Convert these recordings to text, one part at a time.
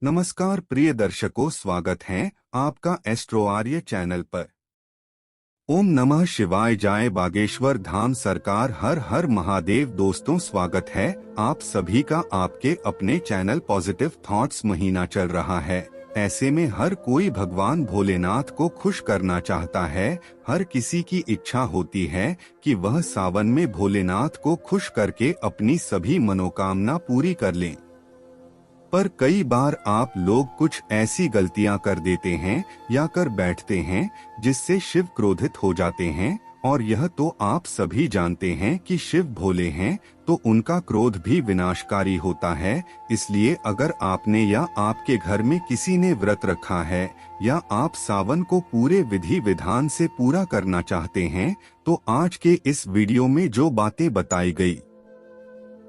नमस्कार प्रिय दर्शकों, स्वागत है आपका एस्ट्रो आर्य चैनल पर। ओम नमः शिवाय जय बागेश्वर धाम सरकार हर हर महादेव। दोस्तों, स्वागत है आप सभी का आपके अपने चैनल पॉजिटिव थॉट्स। महीना चल रहा है, ऐसे में हर कोई भगवान भोलेनाथ को खुश करना चाहता है। हर किसी की इच्छा होती है कि वह सावन में भोलेनाथ को खुश करके अपनी सभी मनोकामना पूरी कर लें। पर कई बार आप लोग कुछ ऐसी गलतियां कर देते हैं या कर बैठते हैं जिससे शिव क्रोधित हो जाते हैं। और यह तो आप सभी जानते हैं कि शिव भोले हैं तो उनका क्रोध भी विनाशकारी होता है। इसलिए अगर आपने या आपके घर में किसी ने व्रत रखा है या आप सावन को पूरे विधि विधान से पूरा करना चाहते हैं तो आज के इस वीडियो में जो बातें बताई गई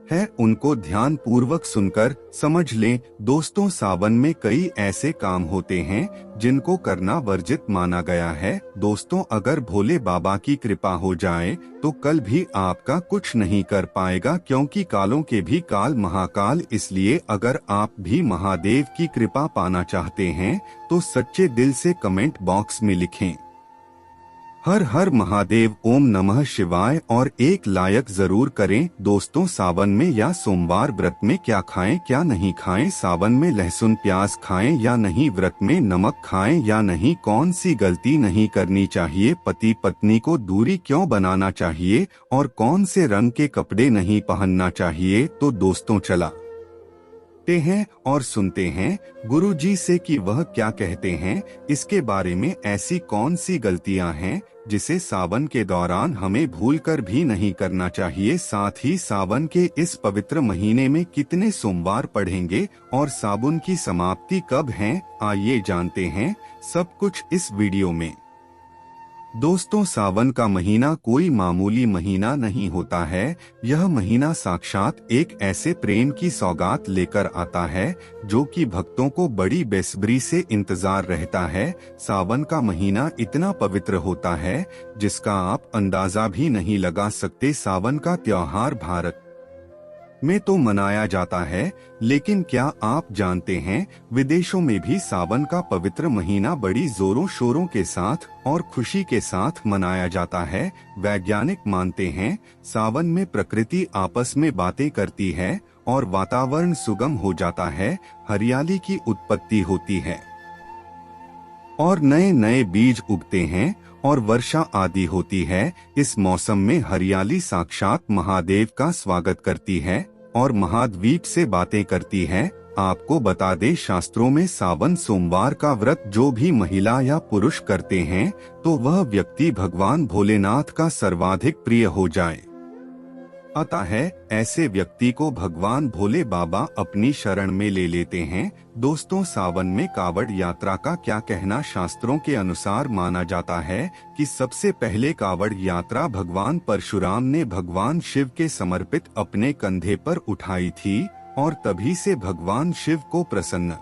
है उनको ध्यान पूर्वक सुनकर समझ लें। दोस्तों, सावन में कई ऐसे काम होते हैं जिनको करना वर्जित माना गया है। दोस्तों, अगर भोले बाबा की कृपा हो जाए तो कल भी आपका कुछ नहीं कर पाएगा, क्योंकि कालों के भी काल महाकाल। इसलिए अगर आप भी महादेव की कृपा पाना चाहते हैं तो सच्चे दिल से कमेंट बॉक्स में लिखें हर हर महादेव, ओम नमः शिवाय और एक लायक जरूर करें। दोस्तों, सावन में या सोमवार व्रत में क्या खाएं क्या नहीं खाएं, सावन में लहसुन प्याज खाएं या नहीं, व्रत में नमक खाएं या नहीं, कौन सी गलती नहीं करनी चाहिए, पति पत्नी को दूरी क्यों बनाना चाहिए और कौन से रंग के कपड़े नहीं पहनना चाहिए। तो दोस्तों, चला ते हैं और सुनते हैं गुरु जी से कि वह क्या कहते हैं इसके बारे में। ऐसी कौन सी गलतियां हैं जिसे सावन के दौरान हमें भूलकर भी नहीं करना चाहिए। साथ ही सावन के इस पवित्र महीने में कितने सोमवार पढ़ेंगे और सावन की समाप्ति कब है, आइए जानते हैं सब कुछ इस वीडियो में। दोस्तों, सावन का महीना कोई मामूली महीना नहीं होता है। यह महीना साक्षात एक ऐसे प्रेम की सौगात लेकर आता है जो कि भक्तों को बड़ी बेसब्री से इंतजार रहता है। सावन का महीना इतना पवित्र होता है जिसका आप अंदाजा भी नहीं लगा सकते। सावन का त्योहार भारत में तो मनाया जाता है, लेकिन क्या आप जानते हैं विदेशों में भी सावन का पवित्र महीना बड़ी जोरों शोरों के साथ और खुशी के साथ मनाया जाता है। वैज्ञानिक मानते हैं सावन में प्रकृति आपस में बातें करती है और वातावरण सुगम हो जाता है, हरियाली की उत्पत्ति होती है और नए नए बीज उगते हैं और वर्षा आदि होती है। इस मौसम में हरियाली साक्षात महादेव का स्वागत करती है और महाद्वीप से बातें करती है। आपको बता दें, शास्त्रों में सावन सोमवार का व्रत जो भी महिला या पुरुष करते हैं तो वह व्यक्ति भगवान भोलेनाथ का सर्वाधिक प्रिय हो जाए आता है। ऐसे व्यक्ति को भगवान भोले बाबा अपनी शरण में ले लेते हैं। दोस्तों, सावन में कावड़ यात्रा का क्या कहना। शास्त्रों के अनुसार माना जाता है कि सबसे पहले कावड़ यात्रा भगवान परशुराम ने भगवान शिव के समर्पित अपने कंधे पर उठाई थी और तभी से भगवान शिव को प्रसन्न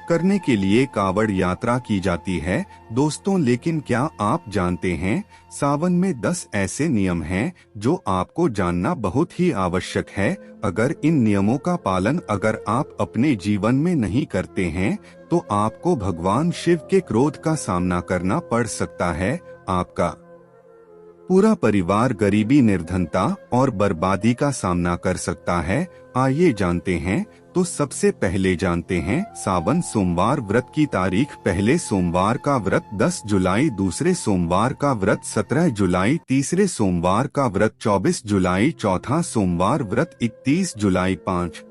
करने के लिए कावड़ यात्रा की जाती है। दोस्तों, लेकिन क्या आप जानते हैं सावन में 10 ऐसे नियम हैं जो आपको जानना बहुत ही आवश्यक है। अगर इन नियमों का पालन अगर आप अपने जीवन में नहीं करते हैं तो आपको भगवान शिव के क्रोध का सामना करना पड़ सकता है। आपका पूरा परिवार गरीबी, निर्धनता और बर्बादी का सामना कर सकता है। आइए जानते हैं। तो सबसे पहले जानते हैं सावन सोमवार व्रत की तारीख। पहले सोमवार का व्रत 10 जुलाई, दूसरे सोमवार का व्रत 17 जुलाई, तीसरे सोमवार का व्रत 24 जुलाई, चौथा सोमवार व्रत 31 जुलाई, 5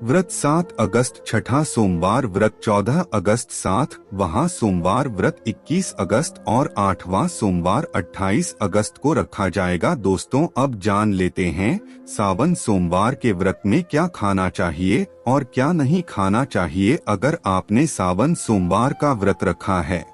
व्रत 7 अगस्त, छठा सोमवार व्रत 14 अगस्त, 7 वहां सोमवार व्रत 21 अगस्त और 8वां सोमवार 28 अगस्त को रखा जाएगा। दोस्तों, अब जान लेते हैं सावन सोमवार के व्रत में क्या खाना चाहिए और क्या नहीं खाना चाहिए। अगर आपने सावन सोमवार का व्रत रखा है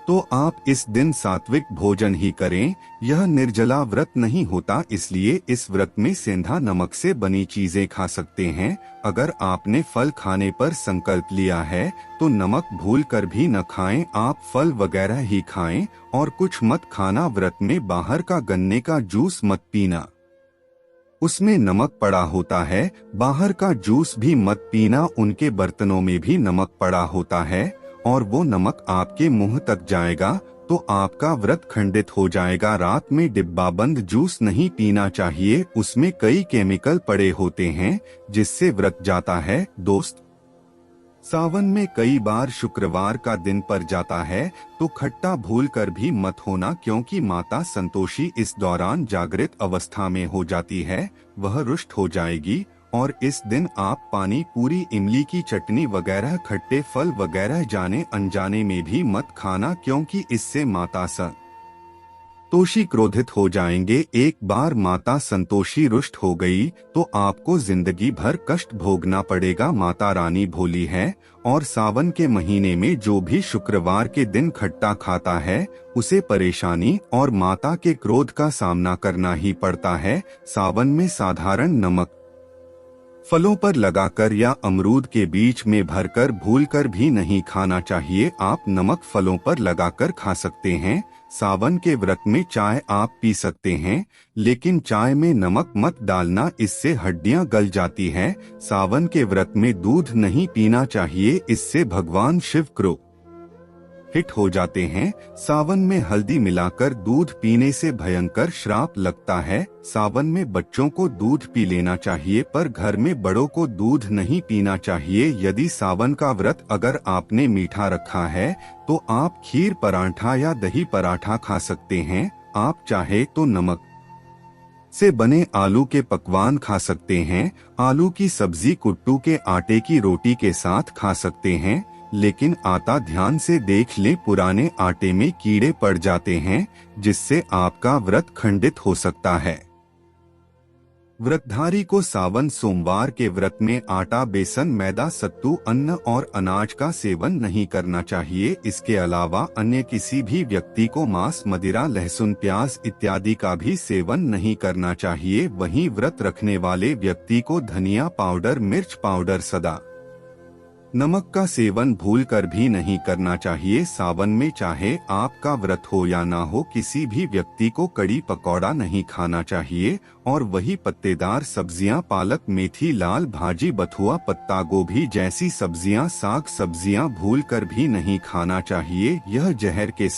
तो आप इस दिन सात्विक भोजन ही करें। यह निर्जला व्रत नहीं होता, इसलिए इस व्रत में सेंधा नमक से बनी चीजें खा सकते हैं। अगर आपने फल खाने पर संकल्प लिया है तो नमक भूल कर भी न खाएं, आप फल वगैरह ही खाएं और कुछ मत खाना। व्रत में बाहर का गन्ने का जूस मत पीना। उसमें नमक पड़ा होता है। बाहर का जूस भी मत पीना, उनके बर्तनों में भी नमक पड़ा होता है और वो नमक आपके मुंह तक जाएगा तो आपका व्रत खंडित हो जाएगा। रात में डिब्बाबंद जूस नहीं पीना चाहिए, उसमें कई केमिकल पड़े होते हैं जिससे व्रत जाता है। दोस्त, सावन में कई बार शुक्रवार का दिन पर जाता है तो खट्टा भूल कर भी मत होना, क्योंकि माता संतोषी इस दौरान जागृत अवस्था में हो जाती है, वह रुष्ट हो जाएगी। और इस दिन आप पानी पूरी, इमली की चटनी वगैरह खट्टे फल वगैरह जाने अनजाने में भी मत खाना, क्योंकि इससे माता संतोषी क्रोधित हो जाएंगे। एक बार माता संतोषी रुष्ट हो गई तो आपको जिंदगी भर कष्ट भोगना पड़ेगा। माता रानी भोली है और सावन के महीने में जो भी शुक्रवार के दिन खट्टा खाता है उसे परेशानी और माता के क्रोध का सामना करना ही पड़ता है। सावन में साधारण नमक फलों पर लगाकर या अमरूद के बीच में भरकर भूलकर भी नहीं खाना चाहिए। आप नमक फलों पर लगाकर खा सकते हैं। सावन के व्रत में चाय आप पी सकते हैं, लेकिन चाय में नमक मत डालना, इससे हड्डियां गल जाती हैं। सावन के व्रत में दूध नहीं पीना चाहिए, इससे भगवान शिव क्रोधित हो जाते हैं। सावन में हल्दी मिलाकर दूध पीने से भयंकर श्राप लगता है। सावन में बच्चों को दूध पी लेना चाहिए, पर घर में बड़ों को दूध नहीं पीना चाहिए। यदि सावन का व्रत अगर आपने मीठा रखा है तो आप खीर पराठा या दही पराठा खा सकते हैं। आप चाहे तो नमक से बने आलू के पकवान खा सकते हैं। आलू की सब्जी कुट्टू के आटे की रोटी के साथ खा सकते हैं, लेकिन आटा ध्यान से देख लें, पुराने आटे में कीड़े पड़ जाते हैं जिससे आपका व्रत खंडित हो सकता है। व्रतधारी को सावन सोमवार के व्रत में आटा, बेसन, मैदा, सत्तू, अन्न और अनाज का सेवन नहीं करना चाहिए। इसके अलावा अन्य किसी भी व्यक्ति को मांस, मदिरा, लहसुन, प्याज इत्यादि का भी सेवन नहीं करना चाहिए। वहीं व्रत रखने वाले व्यक्ति को धनिया पाउडर, मिर्च पाउडर, सदा नमक का सेवन भूलकर भी नहीं करना चाहिए। सावन में चाहे आपका व्रत हो या ना हो, किसी भी व्यक्ति को कड़ी पकौड़ा नहीं खाना चाहिए। और वही पत्तेदार सब्जियां, पालक, मेथी, लाल भाजी, बथुआ, पत्ता गोभी जैसी सब्जियां, साग सब्जियां भूलकर भी नहीं खाना चाहिए। यह जहर के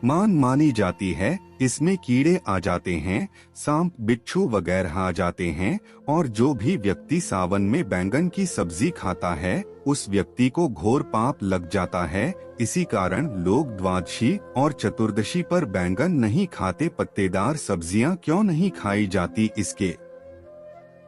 मान मानी जाती है। इसमें कीड़े आ जाते हैं, सांप, बिच्छू वगैरह आ जाते हैं। और जो भी व्यक्ति सावन में बैंगन की सब्जी खाता है उस व्यक्ति को घोर पाप लग जाता है। इसी कारण लोग द्वादशी और चतुर्दशी पर बैंगन नहीं खाते। पत्तेदार सब्जियां क्यों नहीं खाई जाती, इसके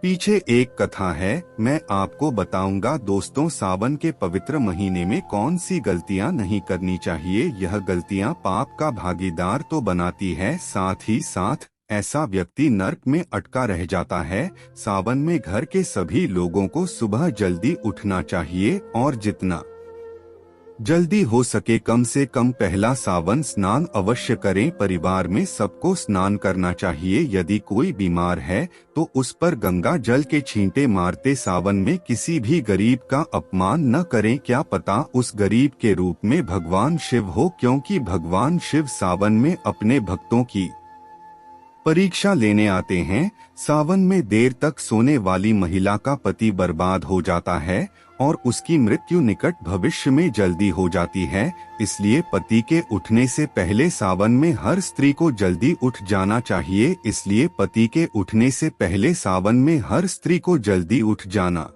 पीछे एक कथा है, मैं आपको बताऊंगा। दोस्तों, सावन के पवित्र महीने में कौन सी गलतियां नहीं करनी चाहिए। यह गलतियां पाप का भागीदार तो बनाती है, साथ ही साथ ऐसा व्यक्ति नर्क में अटका रह जाता है। सावन में घर के सभी लोगों को सुबह जल्दी उठना चाहिए और जितना जल्दी हो सके कम से कम पहला सावन स्नान अवश्य करें। परिवार में सबको स्नान करना चाहिए। यदि कोई बीमार है तो उस पर गंगा जल के छींटे मारते सावन में किसी भी गरीब का अपमान न करें। क्या पता उस गरीब के रूप में भगवान शिव हो, क्योंकि भगवान शिव सावन में अपने भक्तों की परीक्षा लेने आते हैं। सावन में देर तक सोने वाली महिला का पति बर्बाद हो जाता है और उसकी मृत्यु निकट भविष्य में जल्दी हो जाती है। इसलिए पति के उठने से पहले सावन में हर स्त्री को जल्दी उठ जाना चाहिए। इसलिए पति के उठने से पहले सावन में हर स्त्री को जल्दी उठ जाना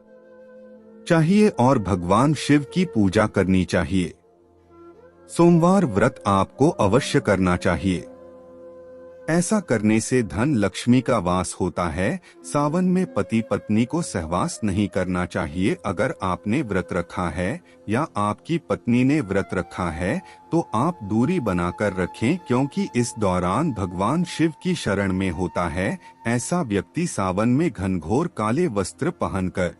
चाहिए और भगवान शिव की पूजा करनी चाहिए। सोमवार व्रत आपको अवश्य करना चाहिए। ऐसा करने से धन लक्ष्मी का वास होता है। सावन में पति पत्नी को सहवास नहीं करना चाहिए। अगर आपने व्रत रखा है या आपकी पत्नी ने व्रत रखा है तो आप दूरी बनाकर रखें, क्योंकि इस दौरान भगवान शिव की शरण में होता है। ऐसा व्यक्ति सावन में घनघोर काले वस्त्र पहनकर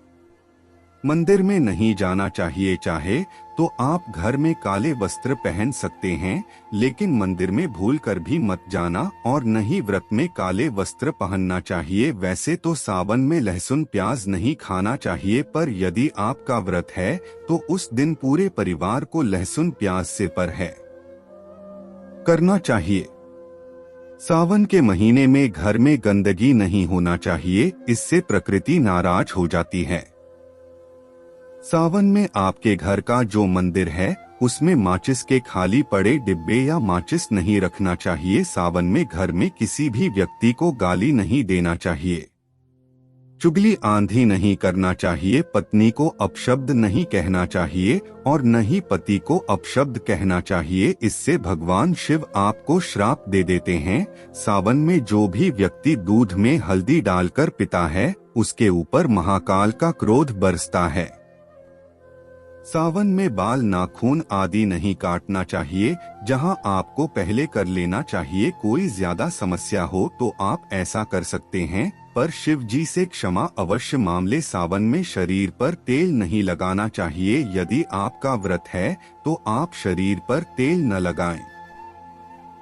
मंदिर में नहीं जाना चाहिए। चाहे तो आप घर में काले वस्त्र पहन सकते हैं, लेकिन मंदिर में भूलकर भी मत जाना और न ही व्रत में काले वस्त्र पहनना चाहिए। वैसे तो सावन में लहसुन प्याज नहीं खाना चाहिए, पर यदि आपका व्रत है तो उस दिन पूरे परिवार को लहसुन प्याज से पर है करना चाहिए। सावन के महीने में घर में गंदगी नहीं होना चाहिए, इससे प्रकृति नाराज हो जाती है। सावन में आपके घर का जो मंदिर है उसमें माचिस के खाली पड़े डिब्बे या माचिस नहीं रखना चाहिए। सावन में घर में किसी भी व्यक्ति को गाली नहीं देना चाहिए, चुगली आंधी नहीं करना चाहिए, पत्नी को अपशब्द नहीं कहना चाहिए और न ही पति को अपशब्द कहना चाहिए, इससे भगवान शिव आपको श्राप दे देते हैं। सावन में जो भी व्यक्ति दूध में हल्दी डालकर पीता है उसके ऊपर महाकाल का क्रोध बरसता है। सावन में बाल नाखून आदि नहीं काटना चाहिए, जहां आपको पहले कर लेना चाहिए। कोई ज्यादा समस्या हो तो आप ऐसा कर सकते हैं, पर शिव जी से क्षमा अवश्य मामले। सावन में शरीर पर तेल नहीं लगाना चाहिए। यदि आपका व्रत है तो आप शरीर पर तेल न लगाएं।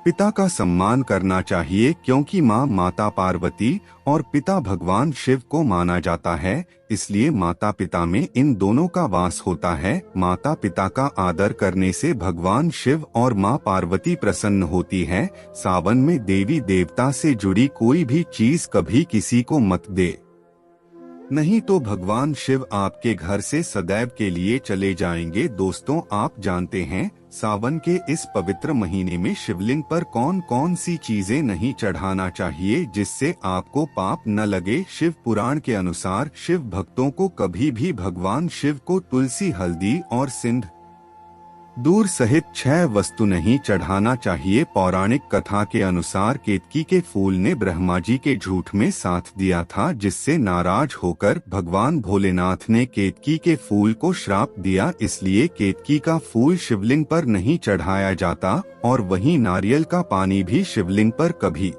पिता का सम्मान करना चाहिए, क्योंकि माँ माता पार्वती और पिता भगवान शिव को माना जाता है, इसलिए माता पिता में इन दोनों का वास होता है। माता पिता का आदर करने से भगवान शिव और माँ पार्वती प्रसन्न होती है। सावन में देवी देवता से जुड़ी कोई भी चीज कभी किसी को मत दे, नहीं तो भगवान शिव आपके घर से सदैव के लिए चले जाएंगे। दोस्तों, आप जानते हैं सावन के इस पवित्र महीने में शिवलिंग पर कौन कौन सी चीजें नहीं चढ़ाना चाहिए जिससे आपको पाप न लगे। शिव पुराण के अनुसार शिव भक्तों को कभी भी भगवान शिव को तुलसी, हल्दी और सिंध दूर सहित 6 वस्तु नहीं चढ़ाना चाहिए। पौराणिक कथा के अनुसार केतकी के फूल ने ब्रह्मा जी के झूठ में साथ दिया था, जिससे नाराज होकर भगवान भोलेनाथ ने केतकी के फूल को श्राप दिया। इसलिए केतकी का फूल शिवलिंग पर नहीं चढ़ाया जाता और वहीं नारियल का पानी भी शिवलिंग पर कभी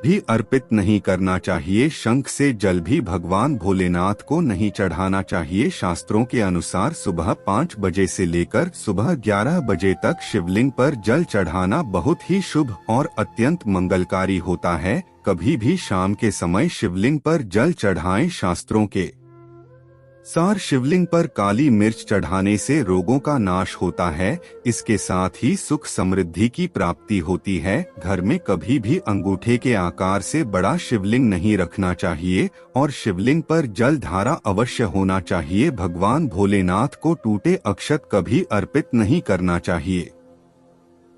भी अर्पित नहीं करना चाहिए। शंख से जल भी भगवान भोलेनाथ को नहीं चढ़ाना चाहिए। शास्त्रों के अनुसार सुबह 5 बजे से लेकर सुबह 11 बजे तक शिवलिंग पर जल चढ़ाना बहुत ही शुभ और अत्यंत मंगलकारी होता है। कभी भी शाम के समय शिवलिंग पर जल चढ़ाएं। शास्त्रों के सार शिवलिंग पर काली मिर्च चढ़ाने से रोगों का नाश होता है। इसके साथ ही सुख समृद्धि की प्राप्ति होती है। घर में कभी भी अंगूठे के आकार से बड़ा शिवलिंग नहीं रखना चाहिए और शिवलिंग पर जल धारा अवश्य होना चाहिए। भगवान भोलेनाथ को टूटे अक्षत कभी अर्पित नहीं करना चाहिए,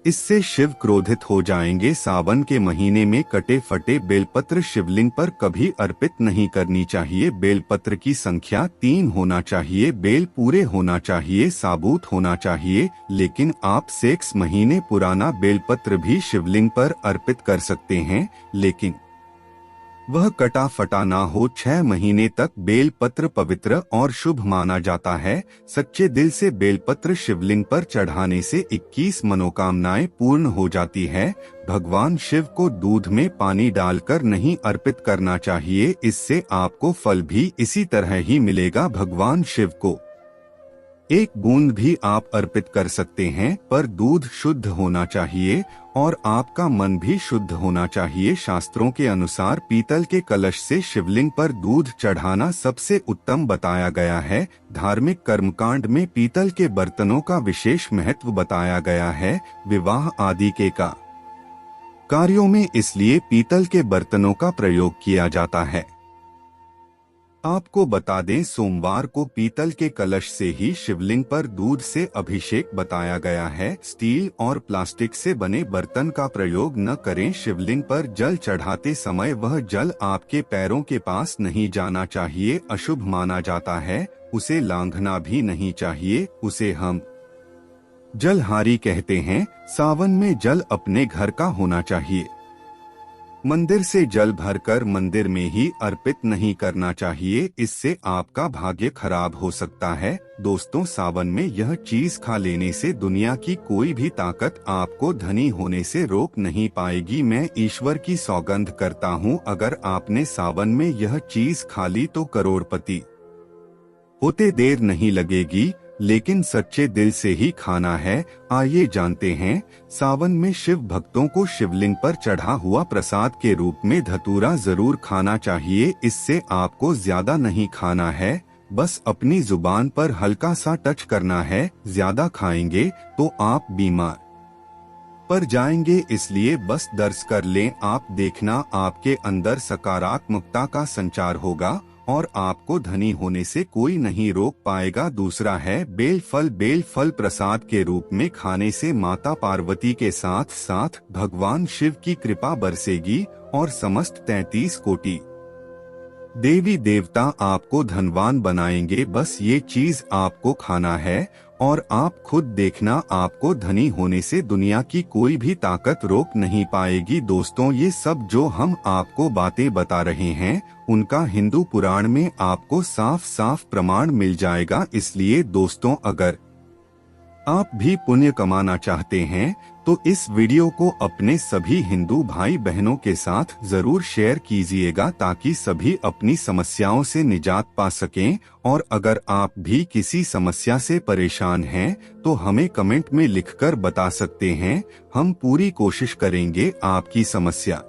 इससे शिव क्रोधित हो जाएंगे। सावन के महीने में कटे फटे बेलपत्र शिवलिंग पर कभी अर्पित नहीं करनी चाहिए। बेलपत्र की संख्या 3 होना चाहिए। बेल पूरे होना चाहिए, साबुत होना चाहिए। लेकिन आप 6 महीने पुराना बेलपत्र भी शिवलिंग पर अर्पित कर सकते हैं, लेकिन वह कटा फटा ना हो। 6 महीने तक बेलपत्र पवित्र और शुभ माना जाता है। सच्चे दिल से बेलपत्र शिवलिंग पर चढ़ाने से 21 मनोकामनाएं पूर्ण हो जाती है। भगवान शिव को दूध में पानी डालकर नहीं अर्पित करना चाहिए, इससे आपको फल भी इसी तरह ही मिलेगा। भगवान शिव को 1 बूंद भी आप अर्पित कर सकते हैं, पर दूध शुद्ध होना चाहिए और आपका मन भी शुद्ध होना चाहिए। शास्त्रों के अनुसार पीतल के कलश से शिवलिंग पर दूध चढ़ाना सबसे उत्तम बताया गया है। धार्मिक कर्मकांड में पीतल के बर्तनों का विशेष महत्व बताया गया है। विवाह आदि के कार्यों में इसलिए पीतल के बर्तनों का प्रयोग किया जाता है। आपको बता दें, सोमवार को पीतल के कलश से ही शिवलिंग पर दूध से अभिषेक बताया गया है। स्टील और प्लास्टिक से बने बर्तन का प्रयोग न करें। शिवलिंग पर जल चढ़ाते समय वह जल आपके पैरों के पास नहीं जाना चाहिए, अशुभ माना जाता है। उसे लांघना भी नहीं चाहिए, उसे हम जलहारी कहते हैं। सावन में जल अपने घर का होना चाहिए। मंदिर से जल भरकर मंदिर में ही अर्पित नहीं करना चाहिए, इससे आपका भाग्य खराब हो सकता है। दोस्तों, सावन में यह चीज खा लेने से दुनिया की कोई भी ताकत आपको धनी होने से रोक नहीं पाएगी। मैं ईश्वर की सौगंध करता हूँ, अगर आपने सावन में यह चीज खा ली तो करोड़पति होते देर नहीं लगेगी, लेकिन सच्चे दिल से ही खाना है। आइए जानते हैं, सावन में शिव भक्तों को शिवलिंग पर चढ़ा हुआ प्रसाद के रूप में धतूरा जरूर खाना चाहिए। इससे आपको ज्यादा नहीं खाना है, बस अपनी जुबान पर हल्का सा टच करना है। ज्यादा खाएंगे तो आप बीमार पर जाएंगे, इसलिए बस दर्ज कर लें। आप देखना आपके अंदर सकारात्मकता का संचार होगा और आपको धनी होने से कोई नहीं रोक पाएगा। दूसरा है बेलफल। बेलफल प्रसाद के रूप में खाने से माता पार्वती के साथ साथ भगवान शिव की कृपा बरसेगी और समस्त 33 कोटि देवी देवता आपको धनवान बनाएंगे। बस ये चीज आपको खाना है और आप खुद देखना, आपको धनी होने से दुनिया की कोई भी ताकत रोक नहीं पाएगी। दोस्तों, ये सब जो हम आपको बातें बता रहे हैं उनका हिंदू पुराण में आपको साफ साफ प्रमाण मिल जाएगा। इसलिए दोस्तों, अगर आप भी पुण्य कमाना चाहते हैं तो इस वीडियो को अपने सभी हिंदू भाई बहनों के साथ जरूर शेयर कीजिएगा ताकि सभी अपनी समस्याओं से निजात पा सकें। और अगर आप भी किसी समस्या से परेशान हैं तो हमें कमेंट में लिखकर बता सकते हैं। हम पूरी कोशिश करेंगे आपकी समस्या